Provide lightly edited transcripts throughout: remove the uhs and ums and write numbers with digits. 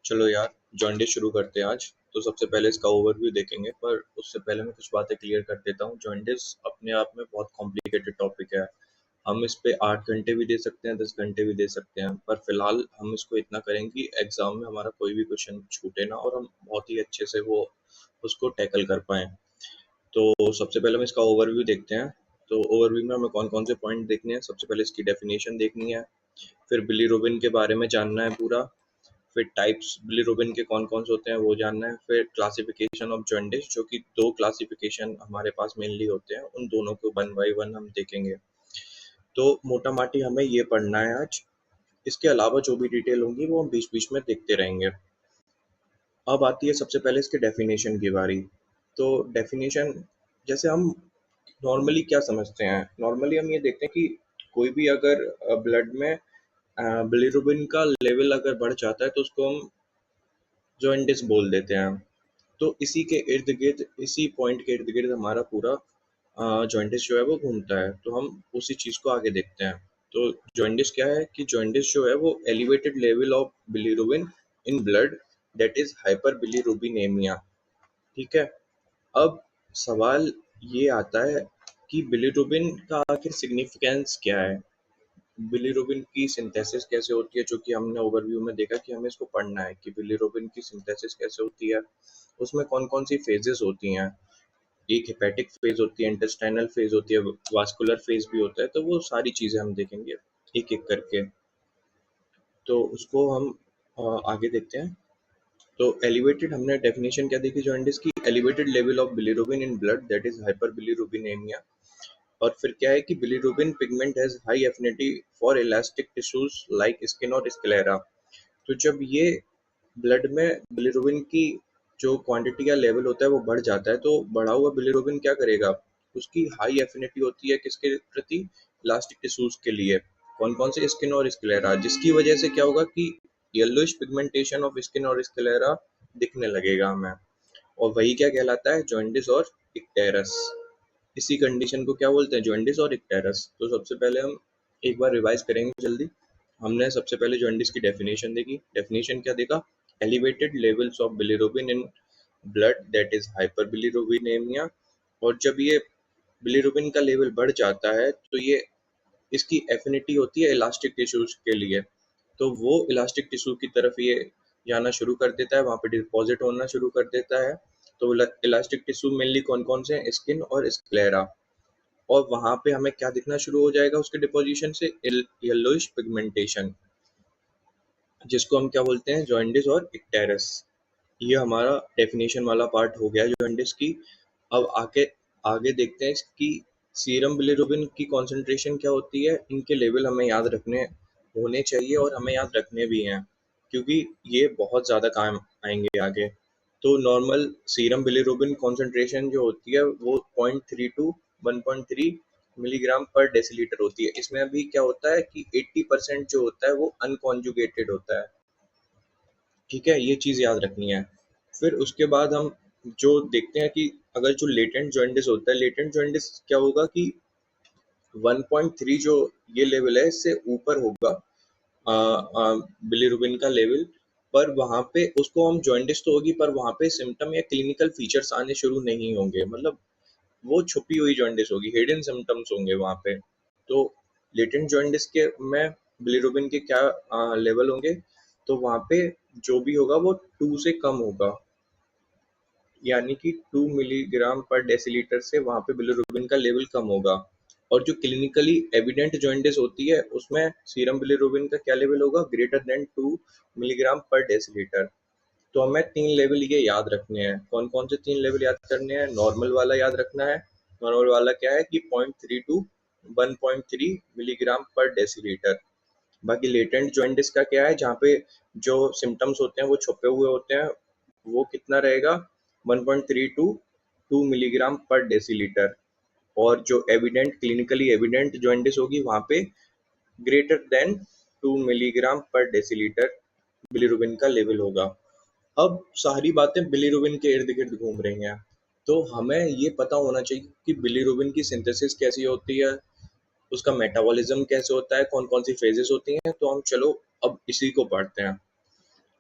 चलो यार, जॉन्डिस शुरू करते हैं आज। तो सबसे पहले इसका ओवरव्यू देखेंगे, पर उससे पहले मैं कुछ बातें क्लियर कर देता हूँ। जॉन्डिस अपने आप में बहुत कॉम्प्लिकेटेड टॉपिक है। हम इस पे 8 घंटे भी दे सकते हैं, 10 घंटे भी दे सकते हैं, पर फिलहाल हम इसको इतना करेंगे कि एग्जाम में हमारा कोई भी क्वेश्चन छूटे ना और हम बहुत ही अच्छे से वो उसको टैकल कर पाए। तो सबसे पहले हम इसका ओवरव्यू देखते हैं। तो ओवरव्यू में हमें कौन कौन से पॉइंट देखने हैं। सबसे पहले इसकी डेफिनेशन देखनी है, फिर बिलीरुबिन के बारे में जानना है पूरा, फिर टाइप्स बिलीरुबिन के कौन कौन से होते हैं वो जानना है, फिर क्लासिफिकेशन ऑफ जॉन्डिस, जो कि दो क्लासिफिकेशन हमारे पास मेनली होते हैं, उन दोनों को वन बाय वन हम देखेंगे। तो मोटा माटी हमें ये पढ़ना है आज। इसके अलावा जो भी डिटेल होंगी वो हम बीच बीच में देखते रहेंगे। अब आती है सबसे पहले इसके डेफिनेशन की बारी। तो डेफिनेशन, जैसे हम नॉर्मली क्या समझते हैं, नॉर्मली हम ये देखते हैं कि कोई भी अगर ब्लड में बिलीरुबिन का लेवल अगर बढ़ जाता है तो उसको हम जॉन्डिस बोल देते हैं। तो इसी के इर्द गिर्द, इसी पॉइंट के इर्द गिर्द हमारा पूरा जॉन्डिस जो है वो घूमता है। तो हम उसी चीज़ को आगे देखते हैं। तो जॉन्डिस क्या है कि जॉन्डिस जो है वो elevated level of bilirubin in blood, that is hyperbilirubinemia. ठीक है। अब सवाल ये आता है कि बिलीरुबिन का आखिर सिग्निफिकेंस क्या है, बिलीरुबिन की सिंथेसिस कैसे होती है, जो कि हमने ओवरव्यू में देखा कि हमें इसको पढ़ना है कि बिलीरुबिन की सिंथेसिस कैसे होती है, उसमें कौन कौन सी फेजेस होती हैं। एक हेपेटिक फेज होती है, इंटेस्टाइनल फेज होती है, वास्कुलर फेज भी होता है। तो वो सारी चीजें हम देखेंगे एक एक करके। तो उसको हम आगे देखते हैं। तो एलिवेटेड, हमने डेफिनेशन क्या देखी जॉन्डिस की, elevated level of bilirubin in blood, that is hyperbilirubinemia. और फिर क्या है कि bilirubin pigment has high affinity for elastic tissues like skin और स्क्लेरा। तो जब ये ब्लड में बिलीरुबिन की जो क्वांटिटी या लेवल होता है वो बढ़ जाता है, तो बढ़ा हुआ बिलीरुबिन क्या करेगा, उसकी हाई एफिनिटी होती है किसके प्रति, इलास्टिक टिश्यूज के लिए। कौन कौन से, स्किन और स्क्लेरा, जिसकी वजह से क्या होगा कि येलोइश पिगमेंटेशन ऑफ स्किन और स्क्लेरा दिखने लगेगा हमें। और वही क्या कहलाता है, जॉन्डिस और इक्टेरस। इसी कंडीशन को क्या बोलते हैं, जॉन्डिस और इक्टेरस। तो सबसे पहले हम एक बार रिवाइज करेंगे जल्दी। हमने सबसे पहले जॉन्डिस की डेफिनेशन देखी। डेफिनेशन क्या देखा, elevated levels of bilirubin in blood, that is hyperbilirubinemia. और जब ये बिलीरुबिन का लेवल बढ़ जाता है तो ये, इसकी एफिनिटी होती है इलास्टिक टिश्यूज के लिए। तो वो इलास्टिक टिश्यू की तरफ ये जाना शुरू कर देता है, वहाँ पे डिपॉजिट होना शुरू कर देता है। तो इलास्टिक टिश्यू मेनली कौन कौन से हैं, स्किन और स्क्लेरा। और वहां पे हमें क्या दिखना शुरू हो जाएगा उसके डिपोजिशन से, येलोइश पिगमेंटेशन, जिसको हम क्या बोलते हैं, जॉन्डिस और इक्टेरस। ये हमारा डेफिनेशन वाला पार्ट हो गया जॉन्डिस की। अब आगे आगे देखते हैं इसकी सीरम बिलीरुबिन की कॉन्सेंट्रेशन क्या होती है। इनके लेवल हमें याद रखने होने चाहिए और हमें याद रखने भी हैं, क्योंकि ये बहुत ज़्यादा काम आएंगे आगे। तो नॉर्मल सीरम बिलीरुबिन कॉन्सेंट्रेशन जो होती है वो 0.3 to 1.3 मिलीग्राम पर डेसीलीटर होती है। इसमें अभी क्या होता है कि 80% जो होता है वो अनकॉन्जुगेटेड होता है। ठीक है, ये चीज़ याद रखनी है। फिर उसके बाद हम जो देखते हैं कि अगर जो लेटेंट जॉन्डिस होता है, लेटेंट जॉन्डिस क्या होगा कि 1.3 जो ये लेवल है इससे ऊपर होगा बिलीरुबिन का लेवल। पर वहाँ पे उसको हम जॉन्डिस तो होगी, पर वहाँ पे सिम्टम या क्लिनिकल फीचर्स आने शुरू नहीं होंगे, मतलब वो छुपी हुई जॉन्डिस होगी, हिडन सिम्टम्स होंगे वहाँ पे। तो लेटेंट जॉन्डिस के में बिलीरुबिन के क्या लेवल होंगे, तो वहाँ पे जो भी होगा वो 2 से कम होगा, यानी कि 2 मिलीग्राम पर डेसीलीटर से वहाँ पे बिलीरुबिन का लेवल कम होगा। और जो क्लिनिकली एविडेंट जॉन्डिस होती है उसमें सीरम बिलीरुबिन का क्या लेवल होगा, ग्रेटर देन 2 मिलीग्राम पर डेसीलीटर। तो हमें 3 लेवल ये याद रखने हैं। कौन कौन से 3 लेवल याद करने हैं, नॉर्मल वाला याद रखना है। नॉर्मल वाला क्या है कि 0.3 to 1.3 मिलीग्राम पर डेसीलीटर। बाकी लेटेंट जॉन्डिस का क्या है, जहाँ पे जो सिम्टम्स होते हैं वो छुपे हुए होते हैं, वो कितना रहेगा, 1.3 to 2 मिलीग्राम पर डेसीलीटर। और जो एविडेंट, क्लिनिकली एविडेंट जॉन्डिस होगी वहाँ पे ग्रेटर देन 2 मिलीग्राम पर डेसीलीटर बिलीरुबिन का लेवल होगा। अब सारी बातें बिलीरुबिन के इर्द गिर्द घूम रही हैं। तो हमें ये पता होना चाहिए कि बिलीरुबिन की सिंथेसिस कैसी होती है, उसका मेटाबॉलिज्म कैसे होता है, कौन कौन सी फेजेस होती हैं। तो हम चलो अब इसी को पढ़ते हैं।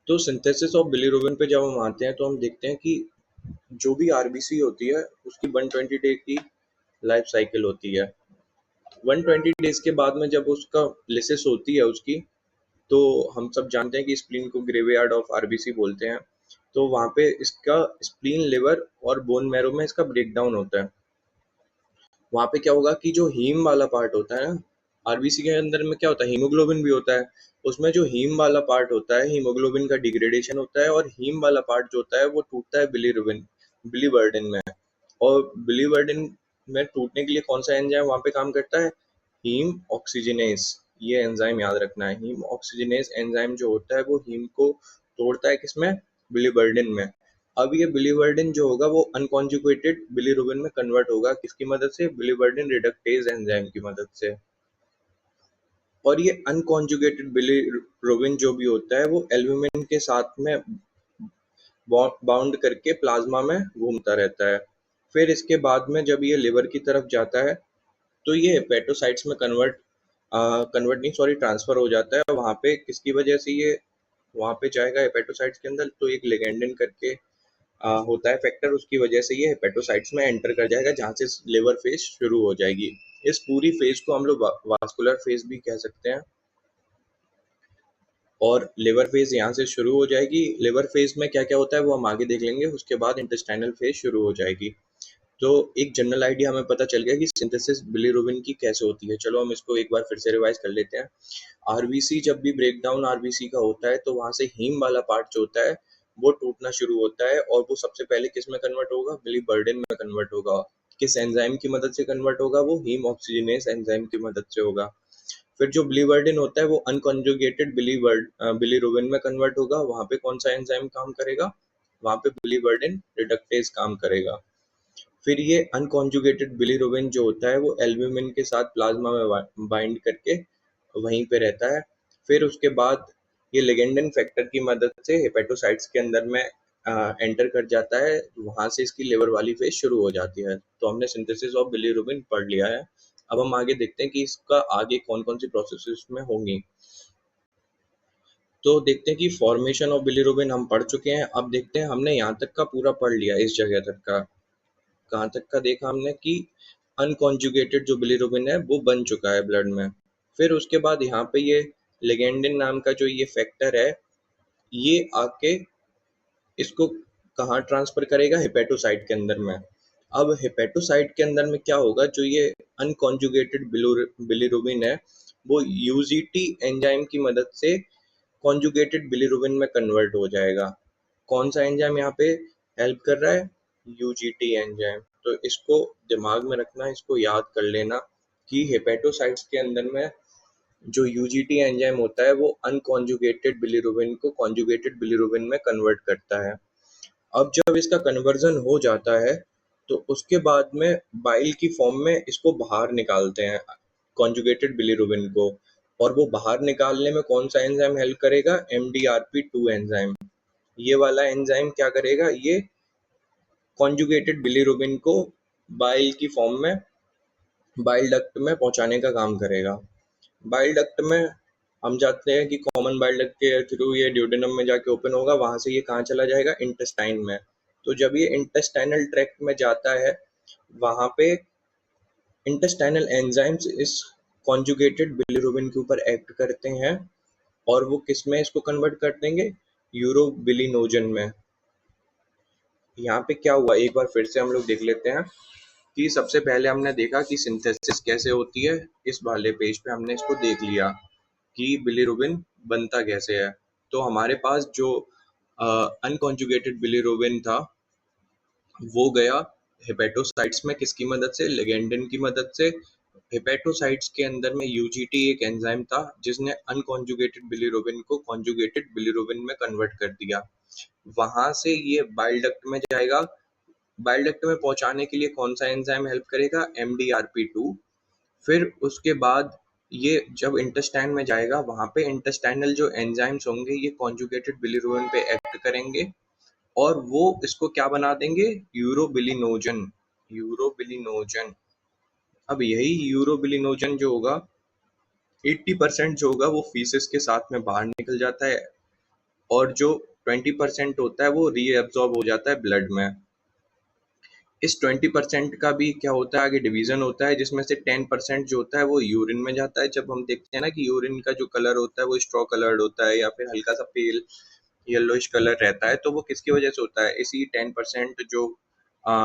तो सिंथेसिस ऑफ बिलीरुबिन पे जब हम आते हैं तो हम देखते हैं कि जो भी आरबीसी होती है उसकी 120 डे की लाइफ साइकिल होती है। 120 डेज के बाद में जब उसका लिसिस होती है उसकी, तो हम सब जानते हैं कि स्प्लीन को ग्रेवयार्ड ऑफ आरबीसी बोलते हैं। तो वहाँ पे इसका स्प्लीन, लिवर और बोन मैरो में इसका ब्रेकडाउन होता है। वहाँ पे क्या होगा कि जो हीम वाला पार्ट होता है ना, आरबीसी के अंदर में क्या होता है, हीमोग्लोबिन भी होता है। उसमें जो हीम वाला पार्ट होता है, हीमोग्लोबिन का डिग्रेडेशन होता है, और हीम वाला पार्ट जो होता है वो टूटता है बिलीवर्डिन में। और बिलीवर्डिन में टूटने के लिए कौन सा एंजाइम वहाँ पे काम करता है? Haem oxygenase. ये एंजाइम याद रखना है, हीम ऑक्सीजनेस एंजाइम जो होता है वो हीम को तोड़ता है, किसमें? बिलीवर्डिन में। अब ये बिलीवर्डिन जो होगा वो अनकॉन्जुगेटेड बिलीरुबिन में कन्वर्ट होगा, किसकी मदद से? बिलीवर्डिन रिडक्टेज एंजाइम की मदद से। और ये अनकॉन्जुगेटेड बिलीरुबिन जो भी होता है वो एल्ब्यूमिन के साथ में बाउंड करके प्लाज्मा में घूमता रहता है। फिर इसके बाद में जब ये लिवर की तरफ जाता है तो ये हेपेटोसाइट्स में कन्वर्ट नहीं, सॉरी, ट्रांसफर हो जाता है। वहाँ पे किसकी वजह से ये वहाँ पे जाएगा हेपेटोसाइट्स के अंदर? तो एक लिगेंडिन करके होता है फैक्टर, उसकी वजह से ये हेपेटोसाइट्स में एंटर कर जाएगा, जहाँ से लिवर फेज शुरू हो जाएगी। इस पूरी फेज को हम लोग वास्कुलर फेज भी कह सकते हैं। और लिवर फेज यहाँ से शुरू हो जाएगी। लिवर फेज में क्या क्या होता है वो हम आगे देख लेंगे। उसके बाद इंटेस्टाइनल फेज शुरू हो जाएगी। तो एक जनरल आइडिया हमें पता चल गया कि सिंथेसिस बिलीरुबिन की कैसे होती है। चलो हम इसको एक बार फिर से रिवाइज कर लेते हैं। आरबीसी जब भी ब्रेकडाउन आरबीसी का होता है तो वहां से हीम वाला पार्ट जो होता है वो टूटना शुरू होता है, और वो सबसे पहले किस में कन्वर्ट होगा? बिलीबर्डिन में कन्वर्ट होगा। किस एंजाइम की मदद से कन्वर्ट होगा? वो हीम ऑक्सीजनेस एंजाइम की मदद से होगा। फिर जो बिलीवर्डिन होता है वो अनकॉन्जुगेटेड बिलीरुबिन में कन्वर्ट होगा। वहां पे कौन सा एंजाइम काम करेगा? वहां पे बिलीवर्डिन रिडक्टेज काम करेगा। फिर ये अनकॉन्जुगेटेड बिलीरुबिन जो होता है वो एल्ब्यूमिन के साथ प्लाज्मा में बाइंड करके वहीं पे रहता है। फिर उसके बाद ये लिगेंडन फैक्टर की मदद से हेपेटोसाइट्स के अंदर में एंटर कर जाता है। वहां से इसकी लिवर वाली फेज शुरू हो जाती है। तो हमने सिंथेसिस ऑफ बिलीरुबिन पढ़ लिया है। अब हम आगे देखते हैं कि इसका आगे कौन कौन सी प्रोसेसेस में होंगी। तो देखते हैं कि फॉर्मेशन ऑफ बिलीरुबिन हम पढ़ चुके हैं। अब देखते हैं, हमने यहाँ तक का पूरा पढ़ लिया, इस जगह तक का। कहाँ तक का देखा हमने कि अनकॉन्जुगेटेड जो बिलीरुबिन है वो बन चुका है ब्लड में। फिर उसके बाद यहाँ पे ये लेगेंडिन नाम का जो ये फैक्टर है, ये आके इसको कहाँ ट्रांसफर करेगा? हेपेटोसाइट के अंदर में। अब हेपेटोसाइट के अंदर में क्या होगा? जो ये अनकॉन्जुगेटेड बिलीरुबिन है वो यूजीटी एंजाइम की मदद से कॉन्जुगेटेड बिलीरुबिन में कन्वर्ट हो जाएगा। कौन सा एंजाइम यहाँ पे हेल्प कर रहा है? UGT enzyme. तो इसको दिमाग में रखना, इसको याद कर लेना कि हेपेटोसाइट्स के अंदर में जो यूजीटी एंजाइम होता है वो अनकॉन्जुगेटेड बिलीरुबिन को कॉन्जुगेटेड बिलीरुबिन में कन्वर्ट करता है। अब जब इसका कन्वर्जन हो जाता है तो उसके बाद में बाइल की फॉर्म में इसको बाहर निकालते हैं, कॉन्जुगेटेड बिलीरुबिन को। और वो बाहर निकालने में कौन सा एंजाइम हेल्प करेगा? MDRP2 enzyme. ये वाला एंजाइम क्या करेगा? ये कॉन्जुगेटेड बिलीरुबिन को बाइल की फॉर्म में बाइल डक्ट में पहुंचाने का काम करेगा। बाइल डक्ट में हम जानते हैं कि कॉमन बाइल डक्ट के थ्रू ये ड्यूडेनम में जाके ओपन होगा, वहां से ये कहाँ चला जाएगा? इंटेस्टाइन में। तो जब ये इंटेस्टाइनल ट्रैक्ट में जाता है, वहां पे इंटेस्टाइनल एंजाइम्स इस कॉन्जुगेटेड बिलीरुबिन के ऊपर एक्ट करते हैं, और वो किस में इसको कन्वर्ट कर देंगे? यूरोबिलिनोजन में। यहाँ पे क्या हुआ, एक बार फिर से हम लोग देख लेते हैं कि सबसे पहले हमने देखा कि सिंथेसिस कैसे होती है। इस वाले पेज पे हमने इसको देख लिया कि बिलीरुबिन बनता कैसे है। तो हमारे पास जो अनकॉन्जुगेटेड बिलीरुबिन था वो गया हेपेटोसाइट्स में, किसकी मदद से? लिगेंडिन की मदद से। हेपेटोसाइट्स के अंदर में यूजीटी एक एंजाइम था जिसने अनकॉन्जुगेटेड बिलीरुबिन को कॉन्जुगेटेड बिलीरुबिन में कन्वर्ट कर दिया। वहां से ये बाइल डक्ट में जाएगा। बाइल डक्ट में पहुंचाने के लिए कौन सा एंजाइम हेल्प करेगा? MDRP2। फिर उसके बाद ये जब इंटेस्टाइन में जाएगा, वहां पे इंटेस्टाइनल जो एंजाइम्स होंगे ये कॉन्जुगेटेड बिलीरुबिन पे एक्ट करेंगे, और वो इसको क्या बना देंगे? यूरोबिलिनोजन। यूरोबिलिनोजन। अब यही यूरोबिलिनोजन जो होगा 80% जो होगा वो फीसेस के साथ में बाहर निकल जाता है, और जो 20% होता है वो रीएब्जॉर्ब हो जाता है ब्लड में। इस 20% का भी क्या होता है, आगे डिवीजन होता है, जिसमें से 10% जो होता है वो यूरिन में जाता है। जब हम देखते हैं ना कि यूरिन का जो कलर होता है वो स्ट्रॉ कलर्ड होता है या फिर हल्का सा पेल येलोइश कलर रहता है, तो वो किसकी वजह से होता है, इसी 10% जो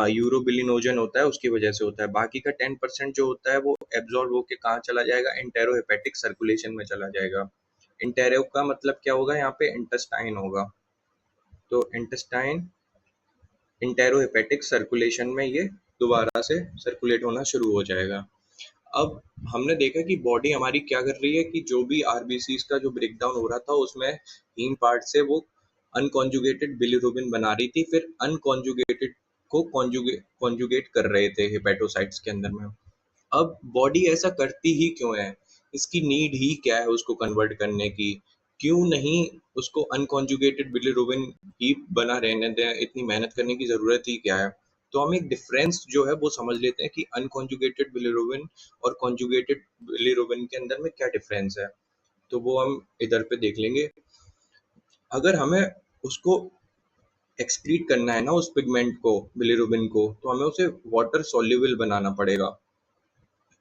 यूरोबिलिनोजन होता है उसकी वजह से होता है। बाकी का 10% जो होता है वो एब्जॉर्ब होके कहाँ चला जाएगा, इंटेरोहेपेटिक सर्कुलेशन में चला जाएगा। इंटेरो का मतलब क्या होगा, यहाँ पे इंटेस्टाइन होगा, तो इंटेस्टाइन इंटेरोहेपेटिक सर्कुलेशन में ये दोबारा से सर्कुलेट होना शुरू हो जाएगा। अब हमने देखा कि बॉडी हमारी क्या कर रही है कि जो भी आरबीसीज का जो ब्रेकडाउन हो रहा था उसमें हीम पार्ट से वो अनकॉन्जुगेटेड बिलिरुबिन बना रही थी, फिर अनकॉन्जुगेटेड को कॉन्जुगेट कर रहे थे हेपेटोसाइट्स के अंदर में। अब बॉडी ऐसा करती ही क्यों है, इसकी नीड ही क्या है उसको कन्वर्ट करने की, क्यों नहीं उसको अनकॉन्जुगेटेड बिलिरुबिन ही बना रहने दें, इतनी मेहनत करने की ज़रूरत ही क्या है। तो हम एक डिफरेंस जो है वो समझ लेते हैं कि अनकॉन्जुगेटेड बिलिरुबिन और कॉन्जुगेटेड बिलिरुबिन के अंदर में क्या डिफरेंस है। तो वो हम इधर पे देख लेंगे। अगर हमें उसको एक्सक्रीट करना है ना उस पिगमेंट को, बिलिरुबिन को, तो हमें उसे वाटर सॉल्युबल बनाना पड़ेगा,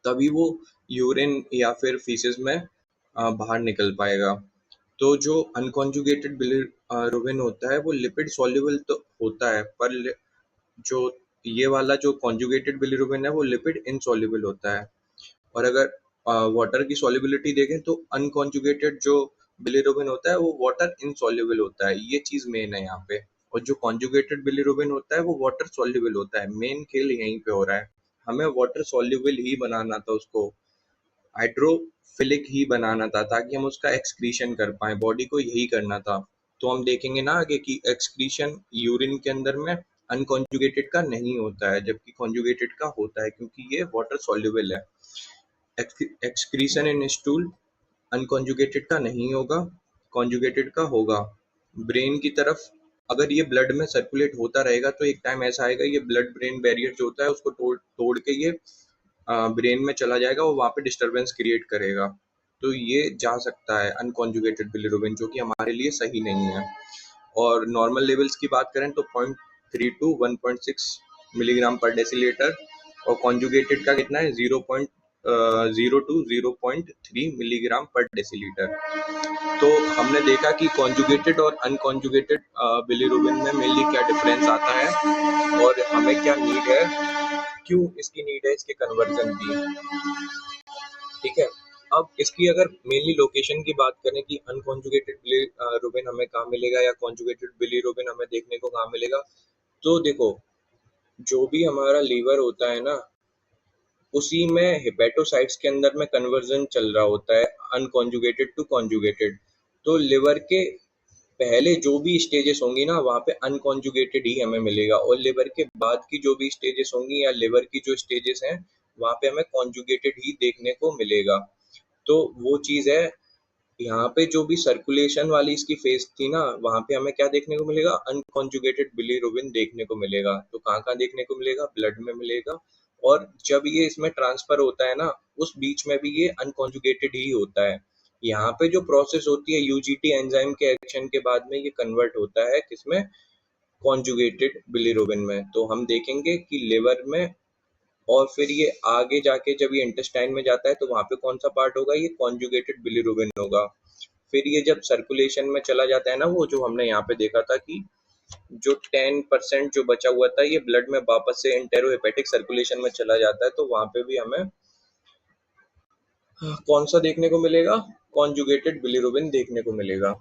तभी वो यूरिन या फिर फीसेस में बाहर निकल पाएगा। तो जो अनकॉन्जुगेटेड बिलिरुबिन होता है वो लिपिड सॉल्युबल तो होता है, पर जो ये वाला जो कॉन्जुगेटेड बिलिरुबिन है वो लिपिड इनसॉल्युबल होता है। और अगर वाटर की सॉल्युबिलिटी देखें तो अनकॉन्जुगेटेड जो बिलिरुबिन होता है वो वाटर इनसॉल्युबल होता है, ये चीज मेन है यहाँ पे। और जो कॉन्जुगेटेड बिलिरुबिन होता है वो वाटर सॉल्युबल होता है। मेन खेल यहीं पे हो रहा है, हमें वाटर सॉल्युबल ही बनाना था उसको, हाइड्रोफिलिक ही बनाना था, ताकि हम उसका एक्सक्रीशन कर पाए, बॉडी को यही करना था। तो हम देखेंगे ना आगे कि एक्सक्रीशन यूरिन के अंदर में अनकॉन्जुगेटेड का नहीं होता है, जबकि कॉन्जुगेटेड का होता है, क्योंकि ये वाटर सॉल्युबल है। एक्सक्रीशन इन स्टूल अनकॉन्जुगेटेड का नहीं होगा, कॉन्जुगेटेड का होगा। ब्रेन की तरफ अगर ये ब्लड में सर्कुलेट होता रहेगा तो एक टाइम ऐसा आएगा ये ब्लड ब्रेन बैरियर जो होता है उसको तोड़ तोड़ के ये ब्रेन में चला जाएगा और वहाँ पे डिस्टरबेंस क्रिएट करेगा। तो ये जा सकता है अनकॉन्जुगेटेड बिलिरुबिन, जो कि हमारे लिए सही नहीं है। और नॉर्मल लेवल्स की बात करें तो 0.3 टू 1.6 मिलीग्राम पर डेसीलीटर, और कॉन्जुगेटेड का कितना है 0.0 टू 0.3 मिलीग्राम पर डेसीलीटर। तो हमने देखा कि कॉन्जुगेटेड और अनकॉन्जुगेटेड बिलिरुबिन में मेनली क्या डिफरेंस आता है और हमें क्या नीड है, क्यों इसकी नीड है इसके कन्वर्जन की। ठीक है, अब इसकी अगर मेनली लोकेशन की बात करें कि अनकॉन्जुगेटेड बिलिरुबिन हमें कहाँ मिलेगा या कॉन्जुगेटेड बिलिरुबिन हमें देखने को कहाँ मिलेगा, तो देखो जो भी हमारा लीवर होता है ना उसी में हेपेटोसाइट्स के अंदर में कन्वर्जन चल रहा होता है अनकॉन्जुगेटेड टू कॉन्जुगेटेड। तो लिवर के पहले जो भी स्टेजेस होंगी ना वहाँ पे अनकॉन्जुगेटेड ही हमें मिलेगा, और लिवर के बाद की जो भी स्टेजेस होंगी या लिवर की जो स्टेजेस हैं वहाँ पे हमें कॉन्जुगेटेड ही देखने को मिलेगा। तो वो चीज़ है, यहाँ पे जो भी सर्कुलेशन वाली इसकी फेज थी ना वहाँ पे हमें क्या देखने को मिलेगा, अनकॉन्जुगेटेड बिलिरुबिन देखने को मिलेगा। तो कहाँ कहाँ देखने को मिलेगा, ब्लड में मिलेगा, और जब ये इसमें ट्रांसफर होता है ना उस बीच में भी ये अनकॉन्जुगेटेड ही होता है। यहाँ पे जो प्रोसेस होती है यूजीटी एंजाइम के एक्शन के बाद में ये कन्वर्ट होता है किसमें, कॉन्जुगेटेड बिलिरुबिन में। तो हम देखेंगे कि लिवर में, और फिर ये आगे जाके जब ये इंटेस्टाइन में जाता है तो वहां पे कौन सा पार्ट होगा, ये कॉन्जुगेटेड बिलिरुबिन होगा। फिर ये जब सर्कुलेशन में चला जाता है ना, वो जो हमने यहाँ पे देखा था कि जो 10% जो बचा हुआ था ये ब्लड में वापस से इंटेरोहेपेटिक सर्कुलेशन में चला जाता है, तो वहां पे भी हमें कौन सा देखने को मिलेगा, कॉन्जुगेटेड बिलिरुबिन देखने को मिलेगा।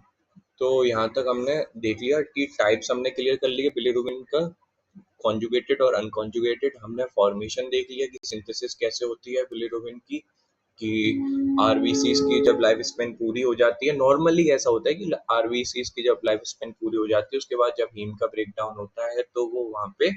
तो यहाँ तक हमने देख लिया कि टाइप्स हमने क्लियर कर लिए बिलिरुबिन का, कॉन्जुगेटेड और अनकॉन्जुगेटेड। हमने फॉर्मेशन देख लिया कि सिंथेसिस कैसे होती है बिलिरुबिन की, कि आरबीसीज की जब लाइफ स्पेन पूरी हो जाती है, नॉर्मली ऐसा होता है कि आरबीसीज की जब लाइफ स्पेन पूरी हो जाती है उसके बाद जब हीम का ब्रेक डाउन होता है तो वो वहाँ पे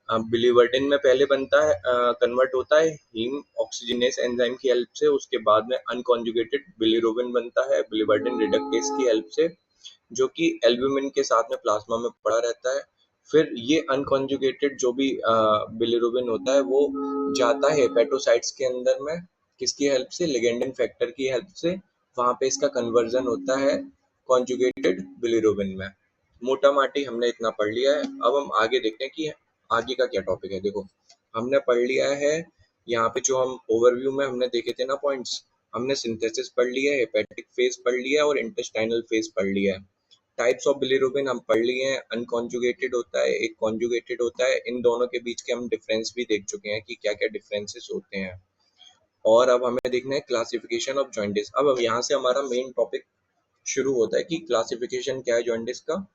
बिलिवर्टिन में पहले बनता है, कन्वर्ट होता है हीम ऑक्सीजनेस एंजाइम की हेल्प से, उसके बाद में अनकॉन्जुगेटेड बिलिरुबिन बनता है बिलिवर्टिन रिडक्टेस की हेल्प से, जो कि एल्ब्यूमिन के साथ में प्लाज्मा में पड़ा रहता है। फिर ये अनकॉन्जुगेटेड जो भी बिलिरुबिन होता है वो जाता है हेपेटोसाइट्स के अंदर में, किसकी हेल्प से, लिगेंडिन फैक्टर की हेल्प से। वहाँ पे इसका कन्वर्जन होता है कॉन्जुगेटेड बिलीरुबिन में। मोटा माटी हमने इतना पढ़ लिया है। अब हम आगे देखते हैं कि आगे का क्या टॉपिक है। देखो, हमने पढ़ लिया है यहाँ पे, जो हम ओवरव्यू में हमने देखे थे ना पॉइंट्स, हमने सिंथेसिस पढ़ लिया है, हेपेटिक फेज पढ़ लिया है और इंटेस्टाइनल फेज पढ़ लिया है। टाइप्स ऑफ बिलीरुबिन हम पढ़ लिए हैं, अनकॉन्जुगेटेड होता है, एक कॉन्जुगेटेड होता है। इन दोनों के बीच के हम डिफरेंस भी देख चुके हैं कि क्या क्या डिफरेंसेस होते हैं। और अब हमें देखना है क्लासिफिकेशन ऑफ जॉइंटिस। अब यहाँ से हमारा मेन टॉपिक शुरू होता है कि क्लासिफिकेशन क्या है जॉइंटिस का।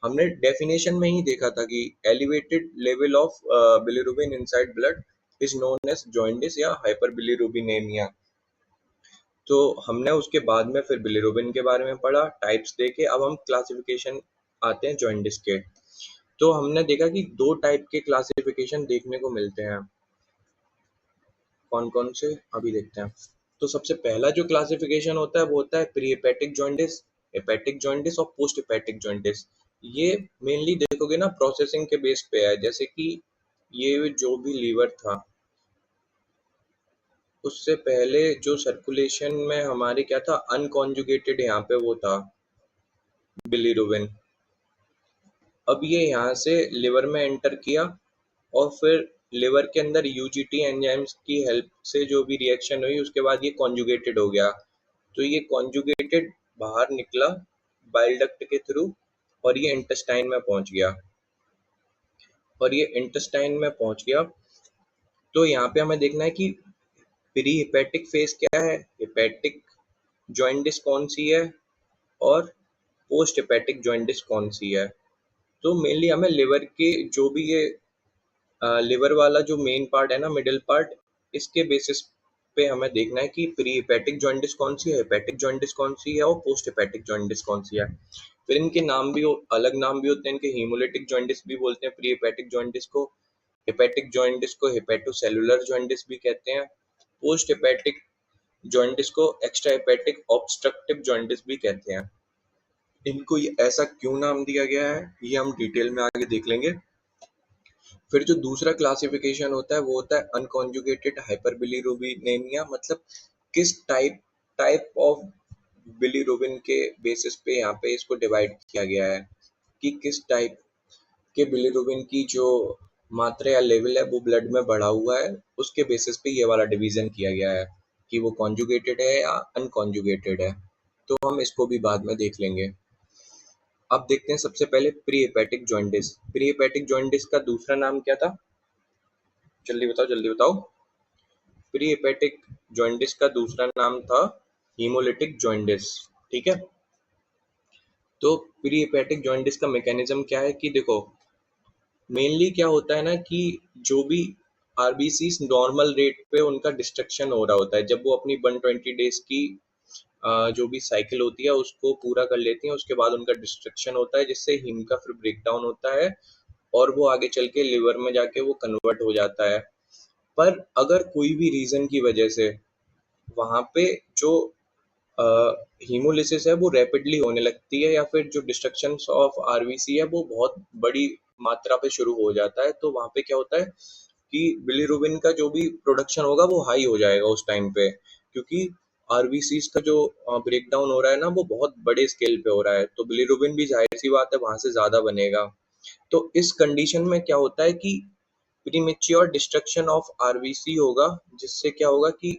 हमने डेफिनेशन में ही देखा था कि elevated level of bilirubin inside blood is known as jaundice या हाइपरबिलीरुबिनेमिया। तो हमने उसके बाद में फिर बिलीरुबिन के बारे में पढ़ा, टाइप्स देखे। अब हम क्लासिफिकेशन आते हैं जॉइंटिस के। तो हमने देखा कि दो टाइप के क्लासिफिकेशन देखने को मिलते हैं। कौन कौन से अभी देखते हैं। तो सबसे पहला जो क्लासिफिकेशन होता है वो होता है pre hepatic jaundice, hepatic jaundice और पोस्ट हेपेटिक जॉइंटिस। ये मेनली देखोगे ना प्रोसेसिंग के बेस पे है। जैसे कि ये जो भी लीवर था, उससे पहले जो सर्कुलेशन में हमारे क्या था, अनकॉन्जुगेटेड यहाँ पे वो था बिलीरुबिन। अब ये यहाँ से लिवर में एंटर किया और फिर लिवर के अंदर यूजीटी एंजाइम्स की हेल्प से जो भी रिएक्शन हुई, उसके बाद ये कॉन्जुगेटेड हो गया। तो ये कॉन्जुगेटेड बाहर निकला बाइल डक्ट के थ्रू और ये इंटेस्टाइन में पहुंच गया। और ये इंटेस्टाइन में पहुंच गया तो यहाँ पे हमें देखना है कि प्री हेपेटिक फेज क्या है, हेपेटिक जॉइंटिस कौन सी है और पोस्ट हेपेटिक जॉइंटिस कौन सी है। तो मेनली हमें लिवर के जो भी ये लिवर वाला जो मेन पार्ट है ना, मिडिल पार्ट, इसके बेसिस पे हमें देखना है कि प्री हेपेटिक जॉइंटिस कौन सी है, हेपेटिक जॉइंटिस कौन सी है और पोस्ट हेपेटिक जॉइंटिस कौन सी है। फिर इनके नाम भी अलग नाम भी होते हैं। इनके हीमोलिटिक जॉइंटिस भी बोलते हैं प्री हेपेटिक जॉइंटिस को, हेपेटिक जॉइंटिस को हेपेटोसेलुलर जॉइंटिस भी कहते हैं, पोस्ट हेपेटिक जॉइंटिस को एक्स्ट्रा हेपेटिक ऑब्स्ट्रक्टिव जॉइंटिस भी कहते हैं। इनको ये ऐसा क्यों नाम दिया गया है ये हम डिटेल में आगे देख लेंगे। फिर जो दूसरा क्लासिफिकेशन होता है वो होता है अनकॉन्जुगेटेड हाइपरबिलीरुबिनेमिया। मतलब किस टाइप ऑफ बिलीरुबिन के बेसिस पे यहाँ पे इसको डिवाइड किया गया है कि किस टाइप के बिलीरुबिन की जो मात्रा या लेवल है वो ब्लड में बढ़ा हुआ है, उसके बेसिस पे ये वाला डिवीजन किया गया है कि वो कॉन्जुगेटेड है या अनकॉन्जुगेटेड है। तो हम इसको भी बाद में देख लेंगे। अब देखते हैं सबसे पहले pre hepatic jaundice. Pre hepatic jaundice का दूसरा नाम क्या था, जल्दी बताओ जल्दी बताओ। प्री हेपेटिक जॉइंटिस का दूसरा नाम था हीमोलिटिक जॉइंटिस। ठीक है। तो प्री हेपेटिक जॉइंटिस का मैकेनिज्म क्या है कि देखो, मेनली क्या होता है ना कि जो भी आरबीसीज नॉर्मल रेट पे उनका डिस्ट्रक्शन हो रहा होता है। जब वो अपनी 120 डेज की जो भी साइकिल होती है उसको पूरा कर लेती हैं, उसके बाद उनका डिस्ट्रक्शन होता है जिससे हीम का फिर ब्रेक डाउन होता है और वो आगे चल के लिवर में जाके वो कन्वर्ट हो जाता है। पर अगर कोई भी रीजन की वजह से वहां पे जो हीमोलिसिस है वो रैपिडली होने लगती है या फिर जो डिस्ट्रक्शन ऑफ आरबीसी है वो बहुत बड़ी मात्रा पे शुरू हो जाता है, तो वहां पे क्या होता है कि बिलीरुबिन का जो भी प्रोडक्शन होगा वो हाई हो जाएगा उस टाइम पे, क्योंकि आरबीसीज का जो ब्रेक डाउन हो रहा है ना वो बहुत बड़े स्केल पे हो रहा है, तो बिलीरुबिन भी जाहिर सी बात है वहां से ज्यादा बनेगा। तो इस कंडीशन में क्या होता है कि प्रीमेच्योर डिस्ट्रक्शन ऑफ आरबीसी होगा, जिससे क्या होगा कि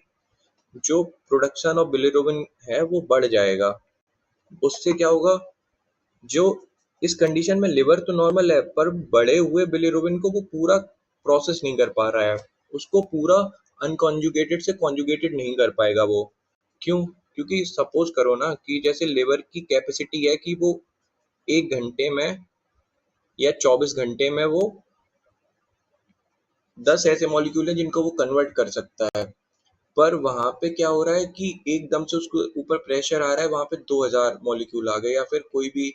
जो प्रोडक्शन ऑफ बिलीरुबिन है वो बढ़ जाएगा। उससे क्या होगा, जो इस कंडीशन में लिवर तो नॉर्मल है पर बढ़े हुए बिलीरुबिन को वो पूरा प्रोसेस नहीं कर पा रहा है, उसको पूरा अनकॉन्जुगेटेड से कॉन्जुगेटेड नहीं कर पाएगा वो। क्यों? क्योंकि सपोज करो ना कि जैसे लिवर की कैपेसिटी है कि वो 1 घंटे में या 24 घंटे में वो 10 ऐसे मॉलिक्यूल हैं जिनको वो कन्वर्ट कर सकता है। पर वहां पे क्या हो रहा है कि एकदम से उसके ऊपर प्रेशर आ रहा है, वहां पे 2000 मॉलिक्यूल आ गए या फिर कोई भी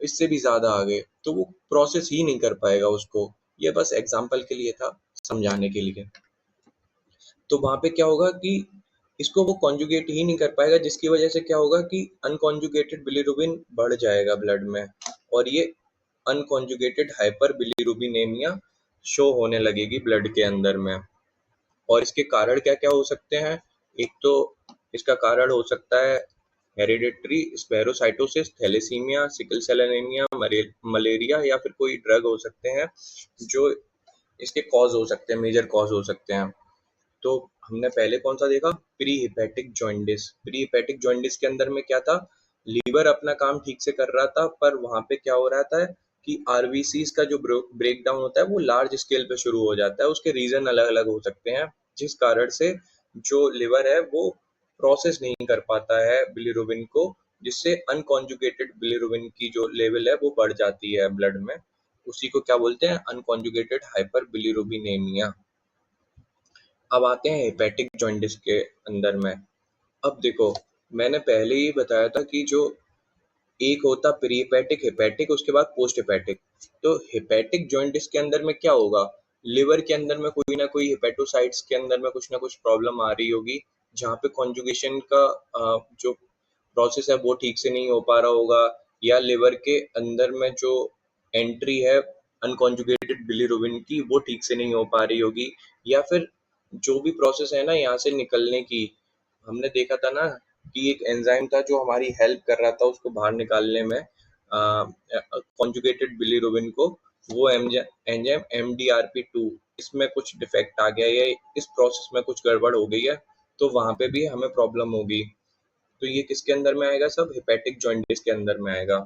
इससे भी ज्यादा आ गए, तो वो प्रोसेस ही नहीं कर पाएगा उसको। ये बस एग्जांपल के लिए था, समझाने के लिए। तो वहां पे क्या होगा कि इसको वो कॉन्जुगेट ही नहीं कर पाएगा, जिसकी वजह से क्या होगा कि अनकॉन्जुगेटेड बिलीरुबिन बढ़ जाएगा ब्लड में और ये अनकॉन्जुगेटेड हाइपर बिलीरुबिनेमिया शो होने लगेगी ब्लड के अंदर में। और इसके कारण क्या क्या हो सकते हैं, एक तो इसका कारण हो सकता है hereditary spherocytosis, thalassemia, sickle cell anemia, malaria या फिर कोई ड्रग हो सकते हैं जो इसके कॉज हो सकते हैं, मेजर कॉज हो सकते हैं। तो हमने पहले कौन सा देखा, pre hepatic jaundice. Pre hepatic jaundice के अंदर में क्या था, लीवर अपना काम ठीक से कर रहा था, पर वहां पे क्या हो रहा था कि आरबीसीज का जो ब्रेक डाउन होता है वो लार्ज स्केल पे शुरू हो जाता है। उसके रीजन अलग अलग हो सकते हैं, जिस कारण से जो लिवर है वो प्रोसेस नहीं कर पाता है बिलीरुबिन को, जिससे अनकॉन्जुगेटेड बिलीरुबिन की जो लेवल है वो बढ़ जाती है ब्लड में। उसी को क्या बोलते हैं, अनकॉन्जुगेटेड हाइपर बिलीरुबिनेमिया। अब आते हैं हेपेटिक जॉइंटिस के अंदर में। अब देखो, मैंने पहले ही बताया था कि जो एक होता प्री हेपेटिक, हेपेटिक, उसके बाद पोस्ट हेपेटिक। तो हेपेटिक जॉइंटिस के अंदर में क्या होगा, लिवर के अंदर में कोई ना कोई हेपेटोसाइट्स के अंदर में कुछ ना कुछ प्रॉब्लम आ रही होगी, जहाँ पे कॉन्जुगेशन का जो प्रोसेस है वो ठीक से नहीं हो पा रहा होगा, या लिवर के अंदर में जो एंट्री है अनकॉन्जुगेटेड बिलीरुबिन की वो ठीक से नहीं हो पा रही होगी, या फिर जो भी प्रोसेस है ना यहाँ से निकलने की, हमने देखा था ना कि एक एंजाइम था जो हमारी हेल्प कर रहा था उसको बाहर निकालने में, कॉन्जुगेटेड बिलीरुबिन को, वो एंजाइम MDRP2, इसमें कुछ डिफेक्ट आ गया है, या इस प्रोसेस में कुछ गड़बड़ हो गई है, तो वहां पे भी हमें प्रॉब्लम होगी। तो ये किसके अंदर में आएगा, सब हेपेटिक जॉइंटिस के अंदर में आएगा।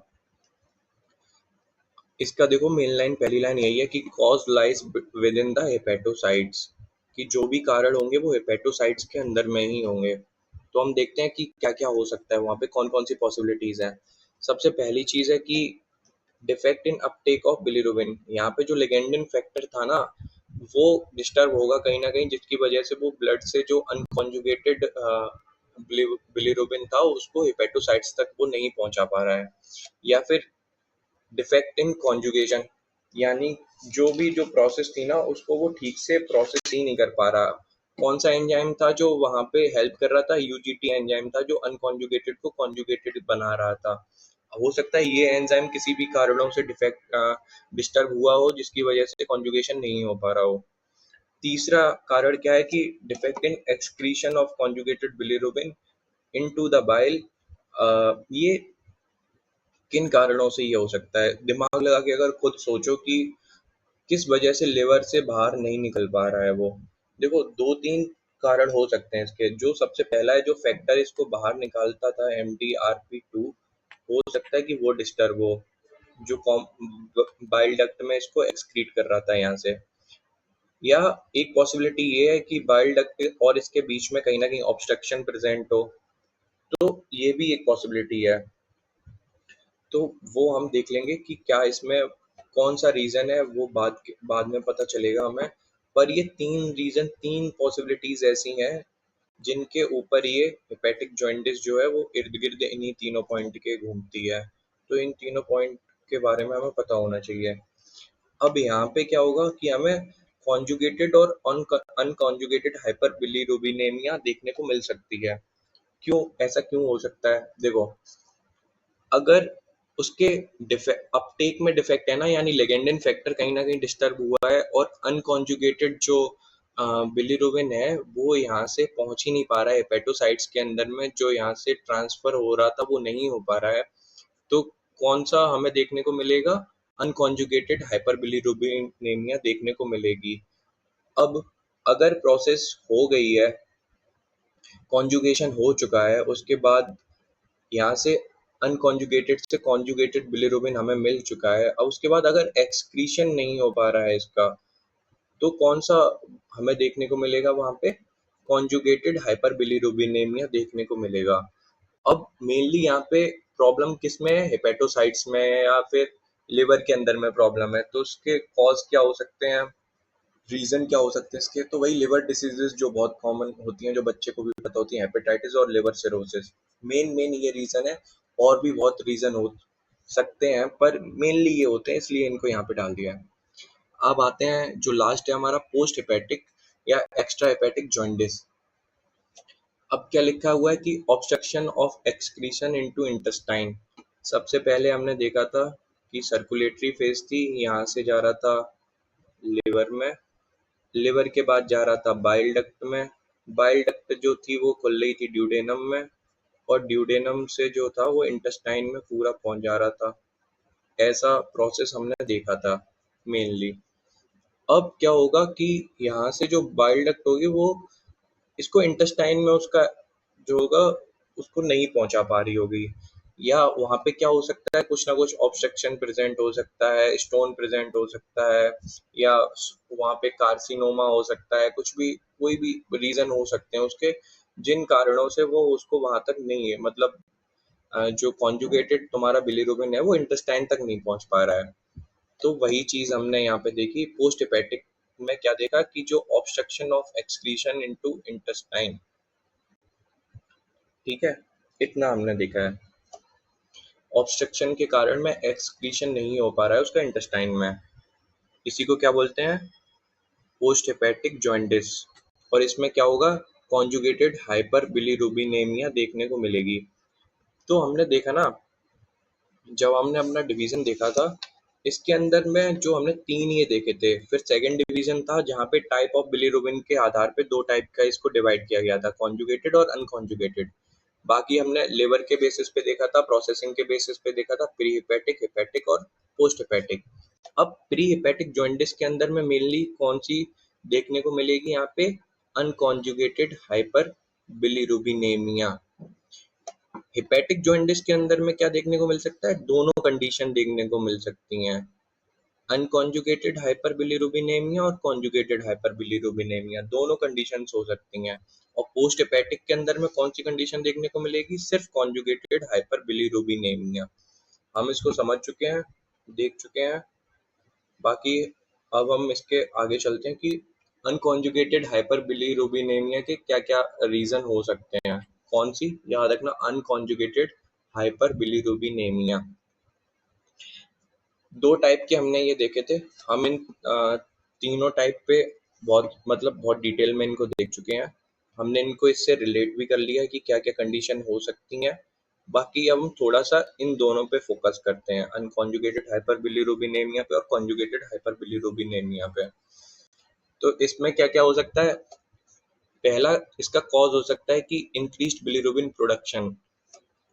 इसका देखो मेन लाइन, पहली लाइन यही है कि cause lies with in the hepatocytes, कि जो भी कारण होंगे वो हेपेटोसाइट्स के अंदर में ही होंगे। तो हम देखते हैं कि क्या क्या हो सकता है वहाँ पे, कौन कौन सी पॉसिबिलिटीज हैं। सबसे पहली चीज है कि defect in Uptake of bilirubin. यहाँ पे जो लिगेंडिन फैक्टर था ना वो डिस्टर्ब होगा कहीं ना कहीं, जिसकी वजह से वो ब्लड से जो अनकॉन्जुगेटेड बिलीरुबिन था उसको हेपेटोसाइट्स तक वो नहीं पहुंचा पा रहा है। या फिर डिफेक्ट इन कॉन्जुगेशन, यानी जो भी जो प्रोसेस थी ना उसको वो ठीक से प्रोसेस ही नहीं कर पा रहा। कौन सा एंजाइम था जो वहां पे हेल्प कर रहा था, यूजीटी एंजाइम था जो अनकॉन्जुगेटेड को कॉन्जुगेटेड बना रहा था। हो सकता है ये एंजाइम किसी भी कारणों से डिफेक्ट डिस्टर्ब हुआ हो, जिसकी वजह से कॉन्जुगेशन नहीं हो पा रहा हो। तीसरा कारण क्या है कि defect in excretion of conjugated bilirubin into the bile. ये किन कारणों से ये हो सकता है, दिमाग लगा के अगर खुद सोचो कि किस वजह से लिवर से बाहर नहीं निकल पा रहा है वो। देखो दो तीन कारण हो सकते हैं इसके। जो सबसे पहला है, जो फैक्टर इसको बाहर निकालता था MDRP2, हो सकता है कि वो डिस्टर्ब हो, जो बाइल डक्ट में इसको एक्सक्रीट कर रहा था यहाँ से। या एक पॉसिबिलिटी ये है कि बाइल डक्ट और इसके बीच में कहीं ना कहीं ऑब्स्ट्रक्शन प्रेजेंट हो, तो ये भी एक पॉसिबिलिटी है। तो वो हम देख लेंगे कि क्या इसमें कौन सा रीजन है, वो बाद में पता चलेगा हमें। पर ये तीन रीजन, तीन पॉसिबिलिटीज ऐसी हैं जिनके ऊपर ये हेपेटिक जॉइंटिस जो है वो इर्द गिर्द इन्हीं तीनों पॉइंट के घूमती है। तो इन तीनों पॉइंट के बारे में हमें पता होना चाहिए। अब यहाँ पे क्या होगा कि हमें कॉन्जुगेटेड और अनकॉन्जुगेटेड हाइपर बिलीरुबिनेमिया देखने को मिल सकती है। क्यों, ऐसा क्यों हो सकता है, देखो अगर उसके अपटेक में डिफेक्ट है ना, यानी लेगेंडिन फैक्टर कहीं ना कहीं डिस्टर्ब हुआ है, और अनकॉन्जुगेटेड जो बिलीरुबिन है वो यहाँ से पहुंच ही नहीं पा रहा है हेपेटोसाइट्स के अंदर में, जो यहाँ से ट्रांसफर हो रहा था वो नहीं हो पा रहा है। तो कौन सा हमें देखने को मिलेगा, अनकॉन्जुगेटेड हाइपर बिलीरुबिनेमिया देखने को मिलेगी। अब अगर प्रोसेस हो गई है, कॉन्जुगेशन हो चुका है, उसके बाद यहाँ से अनकॉन्जुगेटेड से कॉन्जुगेटेड बिलीरुबिन हमें मिल चुका है, अब उसके बाद अगर एक्सक्रीशन नहीं हो पा रहा है इसका, तो कौन सा हमें देखने को मिलेगा वहां पे, कॉन्जुगेटेड हाइपर बिलीरुबिनेमिया देखने को मिलेगा। अब मेनली यहाँ पे प्रॉब्लम किस में है, हेपेटोसाइट्स में है या फिर लिवर के अंदर में प्रॉब्लम है। तो उसके कॉज क्या हो सकते हैं, रीजन क्या हो सकते हैं इसके, तो वही लिवर डिसीजेस जो बहुत कॉमन होती हैं, जो बच्चे को भी पता होती है, हेपेटाइटिस और लिवर सिरोसिस। मेन मेन ये रीजन है, और भी बहुत रीजन हो सकते हैं पर मेनली ये होते हैं, इसलिए इनको यहाँ पे डाल दिया है। अब आते हैं जो लास्ट है हमारा, पोस्ट हेपेटिक या एक्स्ट्रा हेपेटिक जॉइंटिस। अब क्या लिखा हुआ है कि obstruction of excretion into intestine. सबसे पहले हमने देखा था कि सर्कुलेटरी फेज थी, यहाँ से जा रहा था लिवर में, लिवर के बाद जा रहा था बाइल डक्ट में, बाइल डक्ट जो थी वो खुल रही थी ड्यूडेनम में, और ड्यूडेनम से जो था वो इंटेस्टाइन में पूरा पहुंच जा रहा था। ऐसा प्रोसेस हमने देखा था मेनली। अब क्या होगा कि यहाँ से जो बाइल डक्ट होगी वो इसको इंटेस्टाइन में उसका जो होगा उसको नहीं पहुंचा पा रही होगी, या वहां पे क्या हो सकता है, कुछ ना कुछ ऑब्स्ट्रक्शन प्रेजेंट हो सकता है, स्टोन प्रेजेंट हो सकता है, या वहां पे कार्सिनोमा हो सकता है, कुछ भी कोई भी रीजन हो सकते हैं उसके, जिन कारणों से वो उसको वहां तक नहीं है, मतलब जो कॉन्जुगेटेड तुम्हारा बिलीरुबिन है वो इंटेस्टाइन तक नहीं पहुंच पा रहा है। तो वही चीज हमने यहाँ पे देखी पोस्ट हेपेटिक में, क्या देखा कि जो obstruction of excretion into intestine, ठीक है, इतना हमने देखा है। ऑब्स्ट्रक्शन के कारण में एक्सक्रीशन नहीं हो पा रहा है उसका इंटेस्टाइन में, इसी को क्या बोलते हैं, पोस्ट हेपेटिक जॉइंटिस। और इसमें क्या होगा, कॉन्जुगेटेड हाइपर बिलीरुबिनेमिया देखने को मिलेगी। तो हमने देखा ना, जब हमने अपना डिवीजन देखा था, इसके अंदर में जो हमने तीन ये देखे थे, फिर सेकंड डिवीजन था जहाँ पे टाइप ऑफ बिलीरुबिन के आधार पे दो टाइप का इसको डिवाइड किया गया था, कॉन्जुगेटेड और अनकॉन्जुगेटेड। बाकी हमने लेवर के बेसिस पे देखा था, प्रोसेसिंग के बेसिस पे देखा था, प्री हेपेटिक, हेपेटिक और पोस्ट हेपेटिक। अब प्री हेपेटिक जॉइंटिस के अंदर में मेनली कौन सी देखने को मिलेगी, यहाँ पे अनकॉन्जुगेटेड हाइपर बिलीरुबिनेमिया। हेपेटिक जॉइंटिस के अंदर में क्या देखने को मिल सकता है, दोनों कंडीशन देखने को मिल सकती हैं, अनकॉन्जुगेटेड हाइपरबिलीरुबिनेमिया और कॉन्जुगेटेड हाइपरबिलीरुबिनेमिया, दोनों कंडीशंस हो सकती हैं। और पोस्ट हेपेटिक के अंदर में कौन सी कंडीशन देखने को मिलेगी, सिर्फ कॉन्जुगेटेड हाइपरबिलीरुबिनेमिया। हम इसको समझ चुके हैं, देख चुके हैं। बाकी अब हम इसके आगे चलते हैं कि अनकॉन्जुगेटेड हाइपरबिलीरुबिनेमिया के क्या क्या रीजन हो सकते हैं। कौन सी, याद रखना, अनकॉन्जुगेटेड हाइपरबिलीरुबिनेमिया। दो टाइप के हमने ये देखे थे। हम इन तीनों टाइप पे बहुत डिटेल में इनको देख चुके हैं। हमने इनको इससे रिलेट भी कर लिया है कि क्या क्या कंडीशन हो सकती हैं। बाकी अब हम थोड़ा सा इन दोनों पे फोकस करते हैं, अनकॉन्जुगेटेड हाइपरबिलीरुबिनेमिया पे और कॉन्जुगेटेड हाइपरबिलीरुबिनेमिया पे। तो इसमें क्या क्या हो सकता है, पहला इसका कॉज हो सकता है कि इंक्रीज्ड बिलीरुबिन प्रोडक्शन।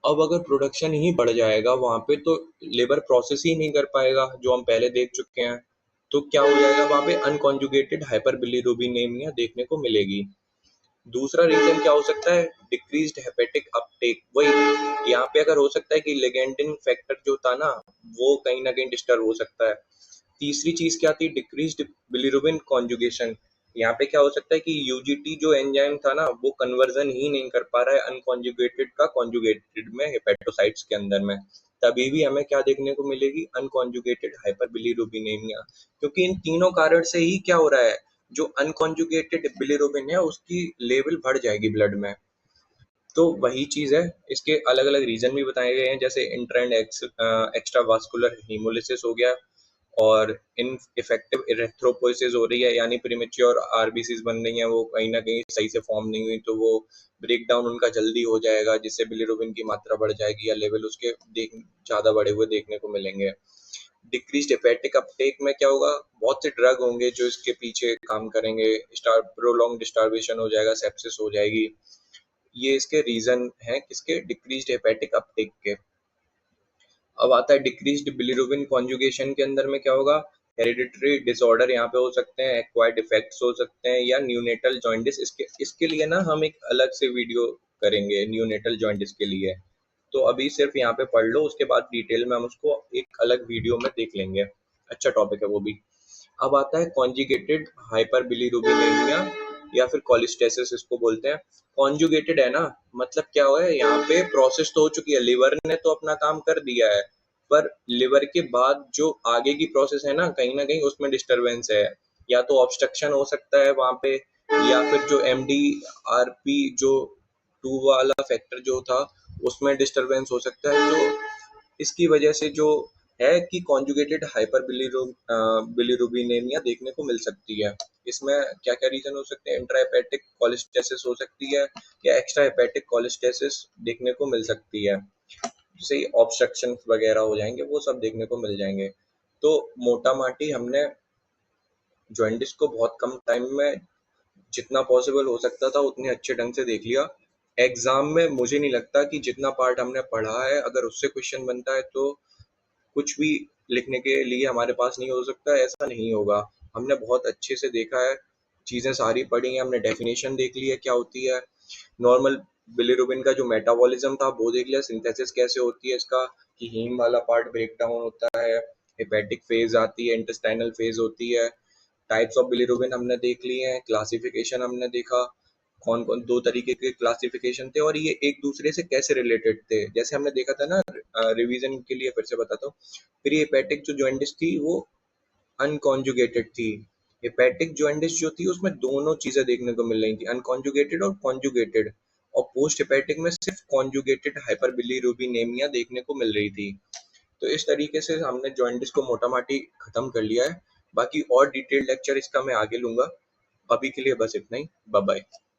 अब अगर प्रोडक्शन ही बढ़ जाएगा वहां पे तो लेबर प्रोसेस ही नहीं कर पाएगा, जो हम पहले देख चुके हैं। तो क्या हो जाएगा, वहां पे अनकॉन्जुगेटेड हाइपरबिलीरुबिनेमिया देखने को मिलेगी। दूसरा रीजन क्या हो सकता है, डिक्रीज्ड हेपेटिक अपटेक। वही यहाँ पे अगर हो सकता है कि लिगेंडिन फैक्टर जो था ना, वो कहीं ना कहीं डिस्टर्ब हो सकता है। तीसरी चीज क्या थी, डिक्रीज्ड बिलीरुबिन कॉन्जुगेशन। यहाँ पे क्या हो सकता है कि यूजीटी जो एंजाइम था ना, वो कन्वर्जन ही नहीं कर पा रहा है अनकॉन्जुगेटेड का कॉन्जुगेटेड में हेपेटोसाइट्स के अंदर में। तभी भी हमें क्या देखने को मिलेगी, अनकॉन्जुगेटेड हाइपरबिलीरुबिनेमिया। क्योंकि इन तीनों कारण से ही क्या हो रहा है, जो अनकॉन्जुगेटेड बिलीरुबिन है उसकी लेवल बढ़ जाएगी ब्लड में। तो वही चीज है, इसके अलग अलग रीजन भी बताए गए हैं, जैसे इंट्रा एक्स्ट्रा वास्कुलर हीमोलिसिस हो गया, और इन इफेक्टिव इरेथ्रोपोइसिस हो रही है, यानी प्रीमेच्योर आरबीसीज बन रही हैं, वो कहीं ना कहीं सही से फॉर्म नहीं हुई, तो वो ब्रेक डाउन उनका जल्दी हो जाएगा, जिससे बिलिरुबिन की मात्रा बढ़ जाएगी या लेवल उसके ज्यादा बढ़े हुए देखने को मिलेंगे। डिक्रीज्ड हेपेटिक अपटेक में क्या होगा, बहुत से ड्रग होंगे जो इसके पीछे काम करेंगे, प्रोलॉन्ग स्टार्वेशन हो जाएगा, सेप्सिस हो जाएगी। ये इसके रीजन हैं किसके, डिक्रीज्ड हेपेटिक अपटेक के। अब आता है डिक्रीज्ड बिलिरुबिन कॉन्जुगेशन के अंदर में क्या होगा, हेरिडिटरी डिसऑर्डर यहाँ पे हो सकते हैं, एक्वायर्ड डिफेक्ट्स हो सकते हैं, या न्यूनेटल जॉइंटिस। इसके इसके लिए ना हम एक अलग से वीडियो करेंगे न्यूनेटल जॉइंटिस के लिए। तो अभी सिर्फ यहाँ पे पढ़ लो, उसके बाद डिटेल में हम उसको एक अलग वीडियो में देख लेंगे। अच्छा टॉपिक है वो भी। अब आता है कॉन्जुगेटेड हाइपरबिलीरुबिनेमिया, या फिर कोलिस्टेसिस इसको बोलते हैं। कॉन्जुगेटेड है ना, मतलब क्या हुआ है, यहाँ पे प्रोसेस तो हो चुकी है, लिवर ने तो अपना काम कर दिया है, पर लिवर के बाद जो आगे की प्रोसेस है ना कहीं उसमें डिस्टरबेंस है। या तो ऑब्स्ट्रक्शन हो सकता है वहां पे, या फिर जो MDRP जो 2 वाला फैक्टर जो था उसमें डिस्टरबेंस हो सकता है। तो इसकी वजह से जो है कि कॉन्जुगेटेड हाइपर बिलीरुबिनेमिया देखने को मिल सकती है। इसमें क्या क्या रीजन हो सकते हैं, इंट्राहेपेटिक कोलिस्टेसिस हो सकती है, या एक्स्ट्रा हेपेटिक कोलिस्टेसिस देखने को मिल सकती है, जिससे ऑब्स्ट्रक्शन वगैरह हो जाएंगे, वो सब देखने को मिल जाएंगे। तो मोटा माटी हमने जॉइंटिस को बहुत कम टाइम में जितना पॉसिबल हो सकता था उतने अच्छे ढंग से देख लिया। एग्जाम में मुझे नहीं लगता कि जितना पार्ट हमने पढ़ा है अगर उससे क्वेश्चन बनता है तो कुछ भी लिखने के लिए हमारे पास नहीं हो सकता, ऐसा नहीं होगा। हमने बहुत अच्छे से देखा है, चीजें सारी पढ़ी हैं, हमने डेफिनेशन देख ली है क्या होती है, नॉर्मल बिलीरुबिन का जो मेटाबॉलिज्म था वो देख लिया, सिंथेसिस कैसे होती है इसका, कि हीम वाला पार्ट ब्रेक डाउन होता है, हेपेटिक फेज आती है, इंटेस्टाइनल फेज होती है, टाइप्स ऑफ बिलीरुबिन हमने देख लिए हैं, क्लासिफिकेशन हमने देखा, कौन कौन दो तरीके के क्लासिफिकेशन थे और ये एक दूसरे से कैसे रिलेटेड थे, जैसे हमने देखा था ना। रिवीजन के लिए फिर से बताता हूँ। प्री हेपेटिक जो जॉइंटिस थी वो अनकॉन्जुगेटेड थी। हेपेटिक जॉइंटिस जो थी उसमें दोनों चीजें देखने को मिल रही थी, अनकॉन्जुगेटेड और कॉन्जुगेटेड। और पोस्ट हेपेटिक में सिर्फ कॉन्जुगेटेड हाइपरबिलीरुबिनेमिया देखने को मिल रही थी। तो इस तरीके से हमने जॉइंटिस को मोटा माटी खत्म कर लिया है। बाकी और डिटेल्ड लेक्चर इसका मैं आगे लूंगा। अभी के लिए बस इतना ही। Bye bye.